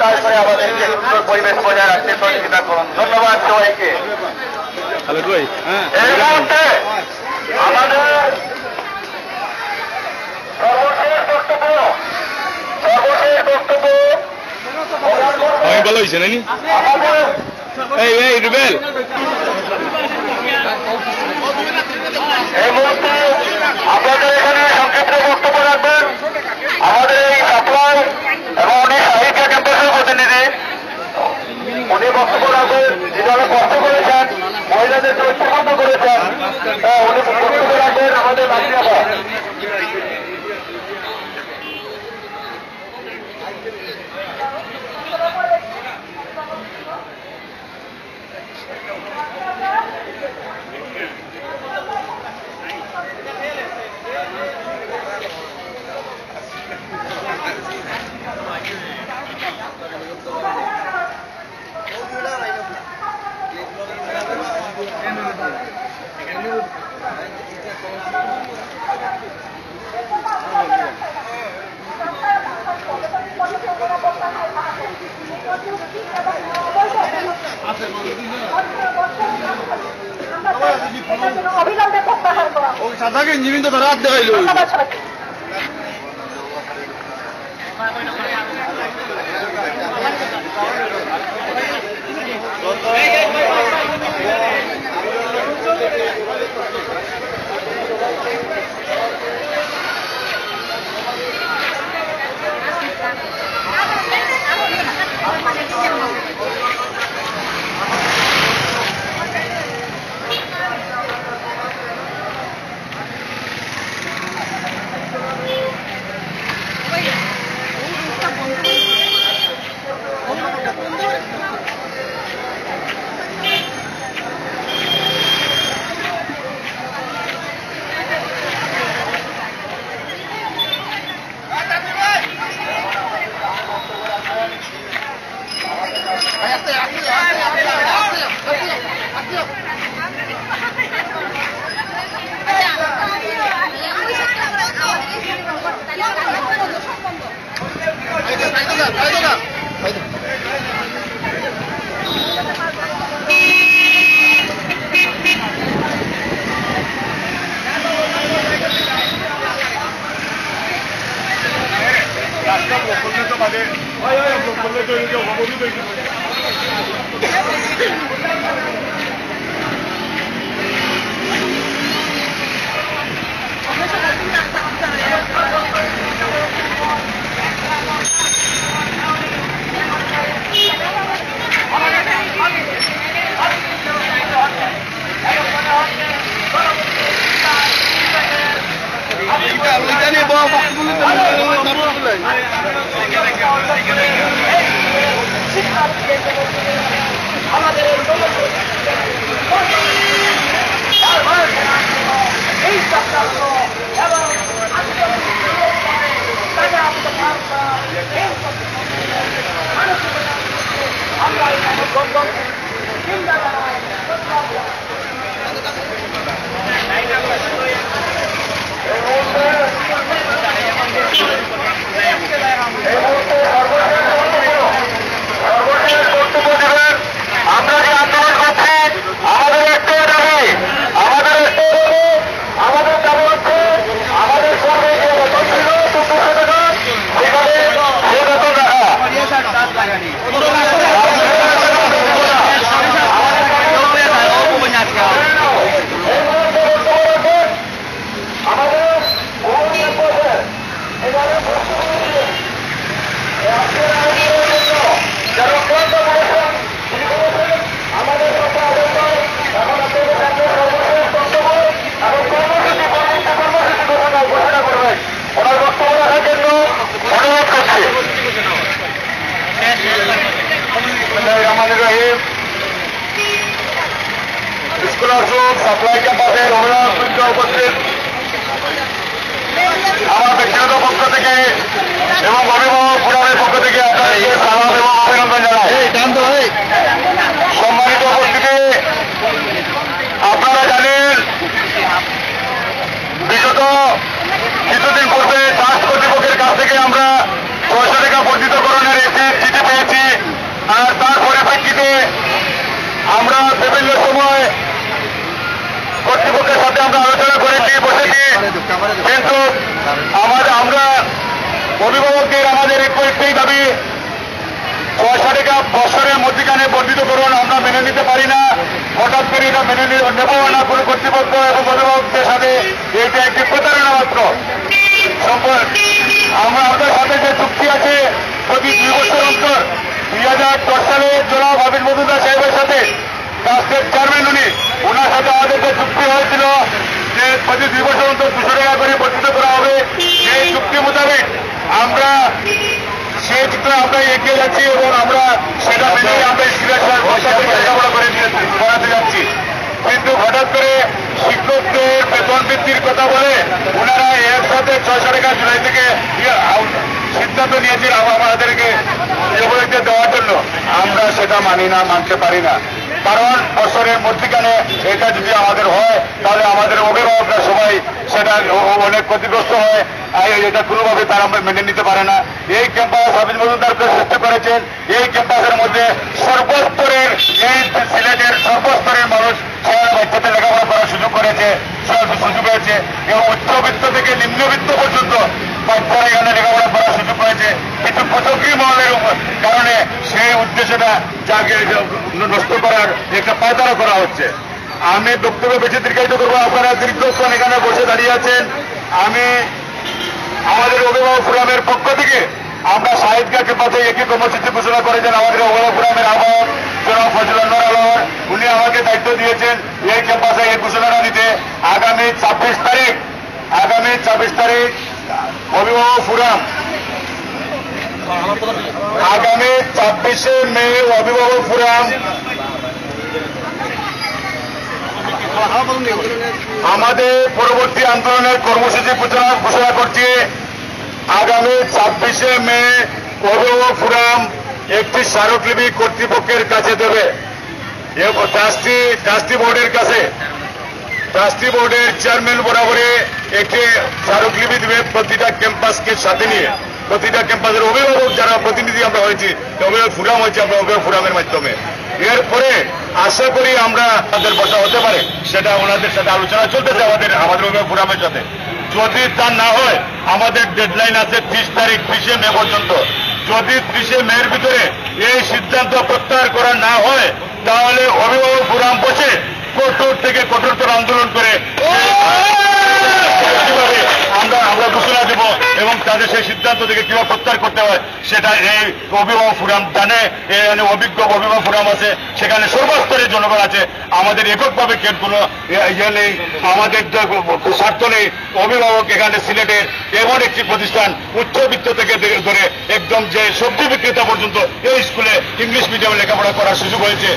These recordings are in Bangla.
কাজ করে আমাদেরকে সুন্দর পরিবেশ বজায় রাখতে সহযোগিতা করুন। ধন্যবাদ সবাইকে। এই মুহূর্তে আমাদের সর্বশেষ বক্তব্য ভালো হয়েছে নাকি এই রুবেল এই মুহূর্তে আপনাদের এখানে সংক্ষিপ্ত বক্তব্য রাখবেন আমাদের এই সাপ্লাই এবং উনি সাহিত্য ক্যাম্পাসের প্রতিনিধি। উনি বক্তব্য রাখবেন, যেভাবে কষ্ট করেছেন, মহিলাদেরকে ঐক্যবদ্ধ করেছেন, উনি বক্তব্য রাখবেন আমাদের বাকিরা। অবিলম্বে প্রত্যাহার করা সাদাকে জীবিত রাত দেখাইল সাপ্লাই ক্যাম্পাসের উপস্থিত আমার ব্যক্তিগত পক্ষ থেকে এবং অভিভাবক পুরাণের পক্ষ থেকে আপনাদেরকে সালাম এবং অভিনন্দন জানাই। সম্মানিত উপস্থিতি, আপনারা জানেন বিগত কিছুদিন পূর্বে ট্রাস্ট কর্তৃপক্ষের কাছ থেকে আমরা 600 টাকা বর্ধিতকরণের একটি চিঠি পেয়েছি। মেনে নিতে পারি না। হঠাৎ করে এটা মেনে নেব না কোনো কর্তৃপক্ষ এবং অভিভাবকদের সাথে। এটা একটি প্রতারণা মাত্র। আমরা আমাদের সাথে যে চুক্তি আছে প্রতি 2 বছর অন্তর 2010 সালে জনাব হাবিব মজুমদার সাহেবের সাথে ট্রাস্টের চেয়ারম্যান ওনার সাথে আমাদের যে চুক্তি হয়েছিল যে প্রতি 2 বছর অন্তর 200 টাকা করে বর্ধিত করা হবে, সেই চুক্তি মোতাবেক আমরা সেই চিত্র আমরা এগিয়ে যাচ্ছি এবং আমরা সেটা মেনেই আমরা স্কুলের লেখাপড়া করাতে যাচ্ছি। কিন্তু হঠাৎ করে শিক্ষকদের বেতন বৃদ্ধির কথা বলে ওনারা এর সাথে 600 টাকা জুলাই থেকে সিদ্ধান্ত নিয়েছেন আমাদেরকে দেওয়ার জন্য। আমরা সেটা মানি না, মানতে পারি না। কারণ বছরের মধ্যখানে এটা যদি আমাদের হয় তাহলে আমাদের অভিভাবকরা সবাই সেটা অনেক ক্ষতিগ্রস্ত হয়। এটা কোনোভাবে তারা মেনে নিতে পারে না। এই ক্যাম্পাস হাবিব মজুমদারকে সৃষ্টি করেছেন। এই ক্যাম্পাসের মধ্যে সর্বস্তরের এই সিলেটের সর্বস্তরের মানুষ বাচ্চাদের লেখাপড়া করার সুযোগ করেছে, সুযোগ হয়েছে এবং উচ্চবিত্ত থেকে নিম্নবিত্ত পর্যন্ত বাচ্চারা এখানে লেখাপড়া করার সুযোগ হয়েছে। কিন্তু কুচক্রী মহলের কারণে সেই উদ্দেশ্যটা যাকে নষ্ট করার একটা পায়তারা করা হচ্ছে। আমি বক্তব্য বেশি দীর্ঘায়িত করবো। আপনারা দীর্ঘক্ষণ এখানে বসে দাঁড়িয়ে আছেন। আমি আমাদের অভিভাবক ফোরামের পক্ষ থেকে আমরা শাহিদগা ক্যাম্পাসে একই কর্মসূচি ঘোষণা করেছেন আমাদের অভিভাবক ফোরামের আহ্বায়ক জনাব ফজল আনোয়ার আলম। উনি আমাকে দায়িত্ব দিয়েছেন এই ক্যাম্পাসে এই ঘোষণাটা দিতে। আগামী 26 তারিখ অভিভাবক ফোরাম, আগামী 26শে মে অভিভাবক ফোরাম আমাদের পরবর্তী আন্দোলনের কর্মসূচি ঘোষণা করছে। আগামী 26শে মে অভিভাবক ফোরাম একটি স্মারকলিপি কর্তৃপক্ষের কাছে দেবে, ট্রাস্টি বোর্ডের কাছে। ট্রাস্টি বোর্ডের চেয়ারম্যান বরাবরে একটি স্মারকলিপি দেবে প্রতিটা ক্যাম্পাসকে সাথে নিয়ে। প্রতিটা ক্যাম্পাসের অভিভাবক যারা প্রতিনিধি আমরা হয়েছি, অভিভাবক ফোরাম হয়েছে আমরা অভিভাবক ফোরামের মাধ্যমে। এরপরে আশা করি আমরা তাদের বসা হতে পারে, সেটা ওনাদের সাথে আলোচনা চলতেছে আমাদের অভিভাবক ফোরামের সাথে। যদি তা না হয় আমাদের ডেডলাইন আছে 30শে মে পর্যন্ত। যদি 30শে মের ভিতরে এই সিদ্ধান্ত প্রত্যাহার করা না হয় তাহলে অভিভাবক ফোরাম বসে কঠোর থেকে কঠোরতর আন্দোলন করে আমরা ঘোষণা দেব এবং তাদের সেই সিদ্ধান্ত থেকে কিভাবে প্রত্যাহার করতে হয় সেটা এই অভিভাবক ফোরাম জানে। অভিজ্ঞ অভিভাবক ফোরাম আছে, সেখানে সর্বস্তরের জনগণ আছে। আমাদের এককভাবে কোনো ইয়ে নেই, আমাদের স্বার্থ নেই। অভিভাবক এখানে সিলেটের এমন একটি প্রতিষ্ঠান উচ্চবিত্ত থেকে ধরে একদম যে সবজি বিক্রেতা পর্যন্ত এই স্কুলে ইংলিশ মিডিয়ামে লেখাপড়া করার সুযোগ হয়েছে।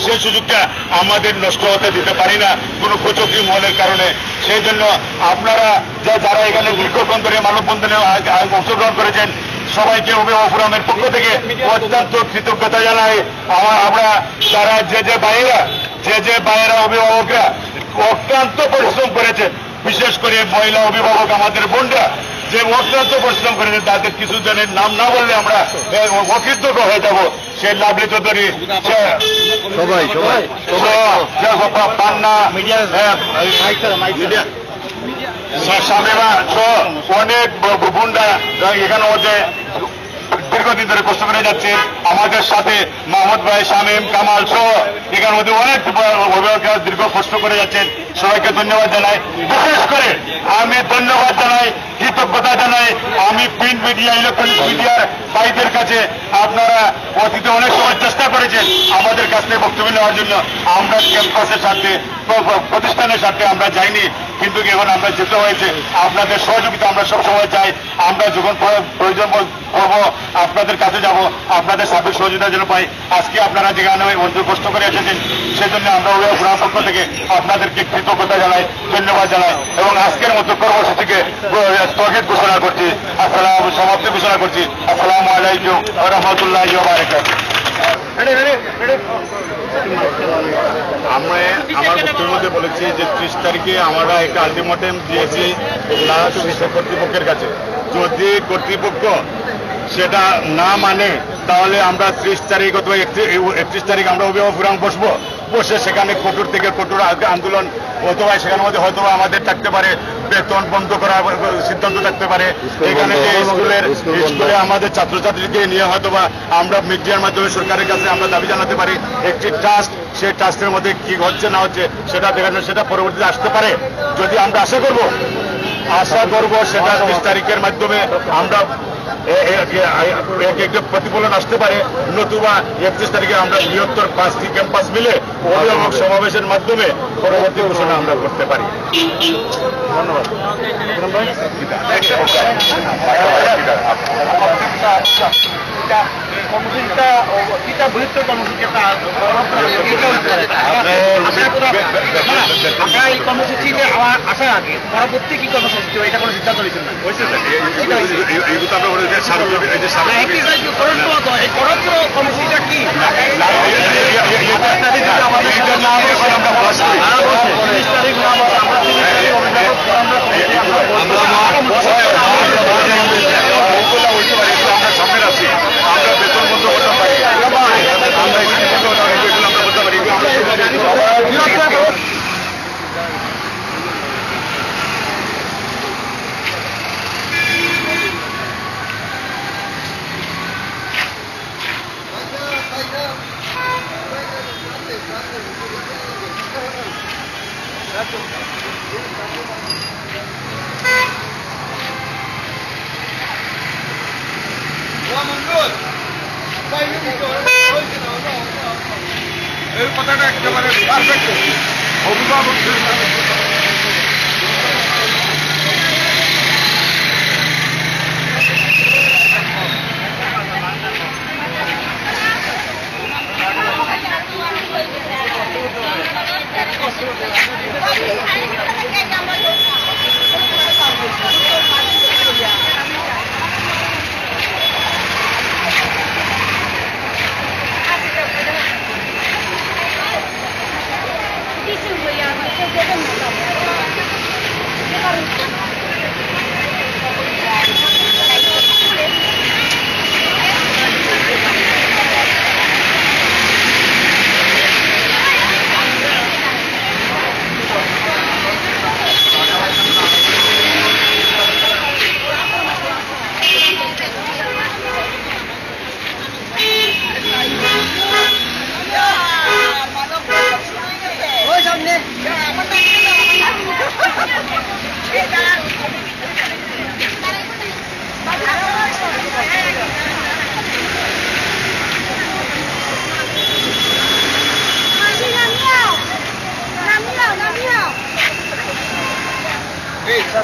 সেই সুযোগটা আমাদের নষ্ট হতে দিতে পারি না কোনো কুচক্রী মহলের কারণে। সেই জন্য আপনারা যারা এখানে দীর্ঘক্ষণ ধরে মানববন্ধনে অংশগ্রহণ করেছেন সবাইকে অভিভাবক ফোরামের পক্ষ থেকে অত্যন্ত কৃতজ্ঞতা জানাই। আমরা তারা যে ভাইয়েরা অভিভাবকরা অত্যন্ত পরিশ্রম করেছেন, বিশেষ করে মহিলা অভিভাবক আমাদের বোনরা যে অত্যন্ত পরিশ্রম করেছেন, তাদের কিছু জনের নাম না বললে আমরা অকৃতজ্ঞ হয়ে যাব। সে লাভলি চৌধুরী, পান্না, শামিমা সহ অনেক বোনরা এখানে হচ্ছে দীর্ঘদিন ধরে কষ্ট করে যাচ্ছে। আমাদের সাথে মোহাম্মদ ভাই, শামীম, কামাল সহ এখানে মধ্যে অনেক অভিভাবকরা দীর্ঘ কষ্ট করে যাচ্ছেন। সবাইকে ধন্যবাদ জানাই। বিশেষ করে আমি ধন্যবাদ জানাই, কৃতজ্ঞতা জানাই আমি প্রিন্ট মিডিয়া, ইলেকট্রনিক মিডিয়ার ভাইদের কাছে। আপনারা অতীতে অনেক সময় চেষ্টা করেছেন আমাদের কাছ থেকে বক্তব্য নেওয়ার জন্য। আমরা ক্যাম্পাসের সাথে প্রতিষ্ঠানের সাথে আমরা যাইনি, কিন্তু এখন আমরা যেতে হয়েছে। আপনাদের সহযোগিতা আমরা সবসময় চাই। আমরা যখন প্রয়োজন করবো আপনাদের কাছে যাব, আপনাদের সার্বিক সহযোগিতা যেন পাই। আজকে আপনারা যেখানে অনেক কষ্ট করে এসেছেন সেজন্য আমরা অভিভাবক ফোরামের পক্ষ থেকে আপনাদেরকে কৃতজ্ঞতা জানাই, ধন্যবাদ জানাই এবং আজকের মতো কর্মসূচিকে স্থগিত ঘোষণা করছি। সমাপ্তি ঘোষণা করছি। আসসালামু আলাইকুম ওয়া রাহমাতুল্লাহি ওয়া বারাকাতুহু। আমার বক্তব্যের মধ্যে বলেছি যে 30 তারিখে আমরা একটা আলটিমেটাম দিয়েছি কর্তৃপক্ষের কাছে। যদি কর্তৃপক্ষ সেটা না মানে তাহলে আমরা 30 তারিখ অথবা 31 তারিখ আমরা অভিভাবক ফোরাম বসবো। বসে সেখানে কঠোর থেকে কঠোর আন্দোলন অথবা সেখানের মধ্যে হয়তো আমাদের থাকতে পারে বেতন বন্ধ করার সিদ্ধান্ত থাকতে পারে। এখানে যে স্কুলে আমাদের ছাত্রছাত্রীকে নিয়ে হয়তোবা আমরা মিডিয়ার মাধ্যমে সরকারের কাছে আমরা দাবি জানাতে পারি একটি ট্রাস্ট, সেই ট্রাস্টের মধ্যে কি হচ্ছে না হচ্ছে সেটা দেখানো, সেটা পরবর্তীতে আসতে পারে। যদি আমরা আশা করব সেটা 30 তারিখের মাধ্যমে আমরা একটা প্রতিফলন আসতে পারে, নতুবা 31 তারিখে আমরা বৃহত্তর 5টি ক্যাম্পাস মিলে অভিভাবক সমাবেশের মাধ্যমে পরবর্তী ঘোষণা আমরা করতে পারি। ধন্যবাদ। আপনারা এই কর্মসূচিতে আসার আগে পরবর্তী কি কর্মসূচি এটা কোনো সিদ্ধান্ত নিয়েছেন না? কর্মসূচিটা কি? আমরা সামনে আছি, আমরা বেতন বন্ধ করতে পারি, আমরা বলতে পারি। এই কথাটা একেবারে পারফেক্ট। অভিভাবক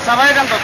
সবাই গান তো